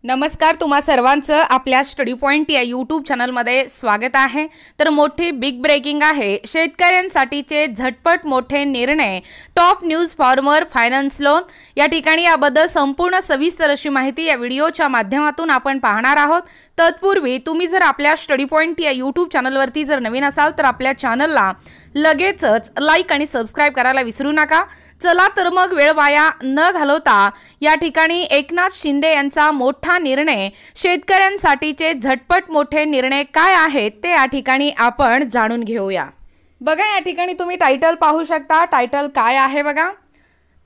नमस्कार, तुम्हा सर्वांचं आपल्या स्टडी पॉइंट या यूट्यूब चॅनलमध्ये स्वागत आहे। तर मोठी बिग ब्रेकिंग आहे। शेतकऱ्यांसाठीचे झटपट मोठे निर्णय, top news farmer finance loan या ठिकाणी याबद्दल संपूर्ण सविस्तर अशी माहिती या व्हिडिओच्या माध्यमातून आपण पाहणार आहोत। तत्पूर्वी तुम्ही जर आपल्या स्टडी पॉइंट या यूट्यूब चॅनलवरती जर नवीन असाल तर आपल्या चॅनलला लगेचच लाईक आणि सबस्क्राइब करायला विसरू नका। चला तर मग वेळ वाया न घालवता या ठिकाणी एकनाथ शिंदे यांचा मोठा निर्णय, शेतकऱ्यांसाठीचे झटपट मोठे निर्णय काय आहेत ते या ठिकाणी आपण जाणून घेऊया। बघा, या ठिकाणी तुम्ही टायटल पाहू शकता। टायटल काय आहे बघा,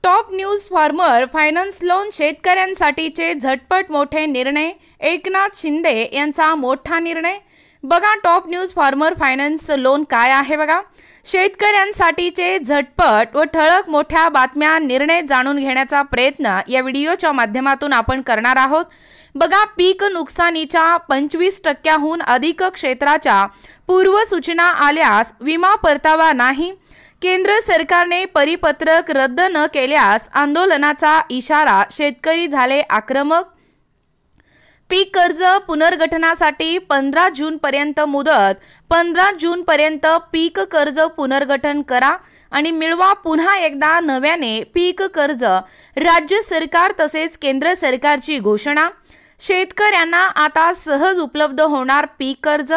top news farmer finance loan, शेतकऱ्यांसाठीचे झटपट मोठे निर्णय, एकनाथ शिंदे यांचा मोठा निर्णय। बघा, top news farmer finance loan काय आहे बघा, शेतकऱ्यांसाठीचे झटपट व ठळक मोठ्या बातम्या, निर्णय जाणून घेण्याचा प्रयत्न या व्हिडिओच्या माध्यमातून आपण करणार आहोत। बघा, पीक नुकसानीच्या 25%हून अधिक क्षेत्राच्या पूर्वसूचना आल्यास विमा परतावा नाही। केंद्र सरकारने परिपत्रक रद्द न केल्यास आंदोलनाचा इशारा, शेतकरी झाले आक्रमक। पीक कर्ज पुनर्गठनासाठी 15 जून पर्यंत मुदत, 15 जून पर्यंत पीक कर्ज पुनर्गठन करा आणि मिळवा पुन्हा एकदा नव्याने पीक कर्ज। राज्य सरकार तसेच केंद्र सरकारची घोषणा, शेतकऱ्यांना आता सहज उपलब्ध होणार पीक कर्ज,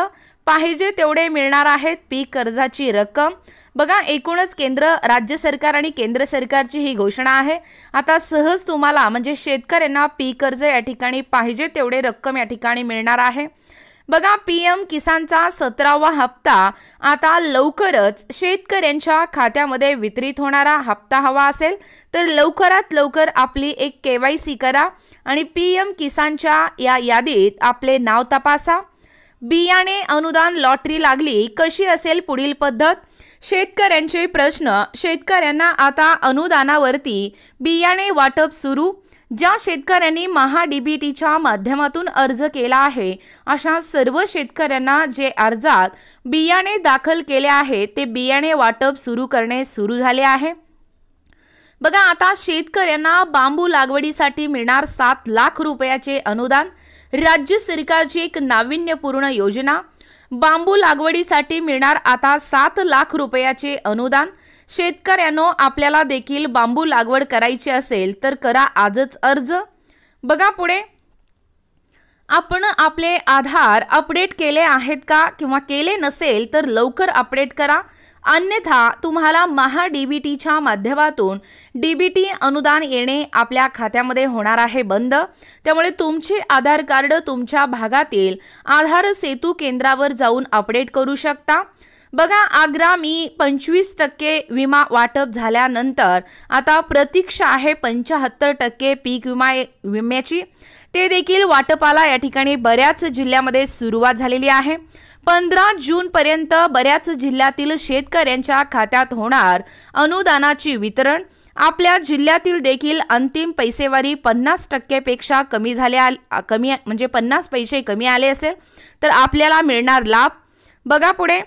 पाहिजे तेवढे मिळणार आहेत पीक कर्जाची रक्कम। बघा, एकूणच केंद्र, राज्य सरकार आणि केंद्र सरकारची ही घोषणा आहे। आता सहज तुम्हाला म्हणजे शेतकऱ्यांना पीक कर्ज या ठिकाणी पाहिजे तेवढे रक्कम या ठिकाणी मिळणार आहे। बघा, पीएम किसानचा 17वा हप्ता आता लवकरच शेतकऱ्यांच्या खात्यामध्ये वितरित होणारा हप्ता हवा असेल तर लवकरात लवकर आपली एक KYC करा आणि पीएम किसानच्या या यादीत आपले नाव तपासा। बियाणे अनुदान लॉटरी लागली, कशी असेल पुढील पद्धत? शेतकऱ्यांचे प्रश्न, शेतकऱ्यांना आता अनुदानावरती बियाणे वाटप सुरू। ज्या शेतकऱ्यांनी महाडीबीटीच्या माध्यमातून अर्ज केला आहे अशा सर्व शेतकऱ्यांना जे अर्जात बियाणे दाखल केले आहे ते बियाणे वाटप सुरू करणे सुरू झाले आहे। बघा, आता शेतकऱ्यांना बांबू लागवडीसाठी मिळणार 7 लाख रुपयाचे अनुदान, राज्य सरकारची एक नाविन्यपूर्ण योजना। बांबू लागवडीसाठी मिळणार आता 7 लाख रुपयाचे अनुदान। शेतकऱ्यांनो, आपल्याला देखील बांबू लागवड करायची असेल तर करा आजच अर्ज। बघा पुढे, आपण आपले आधार अपडेट केले आहेत का किंवा केले नसेल तर लवकर अपडेट करा, अन्यथा तुम्हाला महाडीबीटीच्या माध्यमातून डीबीटी अनुदान येणे आपल्या खात्यामध्ये होणार आहे बंद। त्यामुळे तुमचे आधार कार्ड तुमच्या भागातील आधार सेतू केंद्रावर जाऊन अपडेट करू शकता। बघा, आगामी 25% विमा वाटप झाल्यानंतर आता प्रतीक्षा आहे 75% पीक विम्याची, ते देखील वाटपाला या ठिकाणी बऱ्याच जिल्ह्यामध्ये सुरुवात झालेली आहे। 15 जून पर्यंत बऱ्याच जिल्ह्यातील शेतकऱ्यांच्या खात्यात होणार अनुदानाची वितरण। आपल्या जिल्ह्यातील देखील अंतिम पैसेवारी 50% पेक्षा कमी म्हणजे 50 पैसे कमी आले असेल तर आपल्याला मिळणार लाभ। बघा पुढे,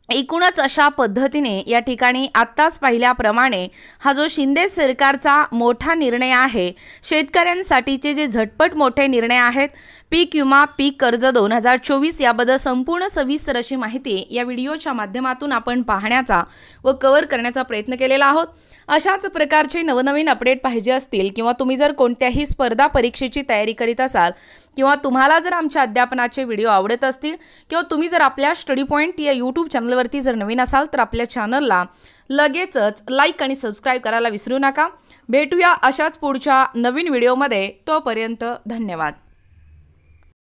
एकूणच अशा पद्धतीने या ठिकाणी आत्ताच पाहिल्याप्रमाणे हा जो शिंदे सरकारचा मोठा निर्णय आहे, शेतकऱ्यांसाठीचे जे झटपट मोठे निर्णय आहेत, पीक विमा, पीक कर्ज 2024 याबद्दल संपूर्ण सविस्तर अशी माहिती या व्हिडिओच्या माध्यमातून आपण पाहण्याचा व कव्हर करण्याचा प्रयत्न केलेला आहोत। अशाच प्रकारचे नवनवीन अपडेट पाहिजे असतील किंवा तुम्ही जर कोणत्याही स्पर्धा परीक्षेची तयारी करीत असाल किंवा तुम्हाला जर आमच्या अध्यापनाचे व्हिडिओ आवडत असतील किंवा तुम्ही जर आपल्या स्टडी पॉइंट या यूट्यूब चॅनलवरती जर नवीन असाल तर आपल्या चॅनलला लगेचच लाईक आणि सबस्क्राइब करायला विसरू नका। भेटूया अशाच पुढच्या नवीन व्हिडिओमध्ये, तोपर्यंत धन्यवाद।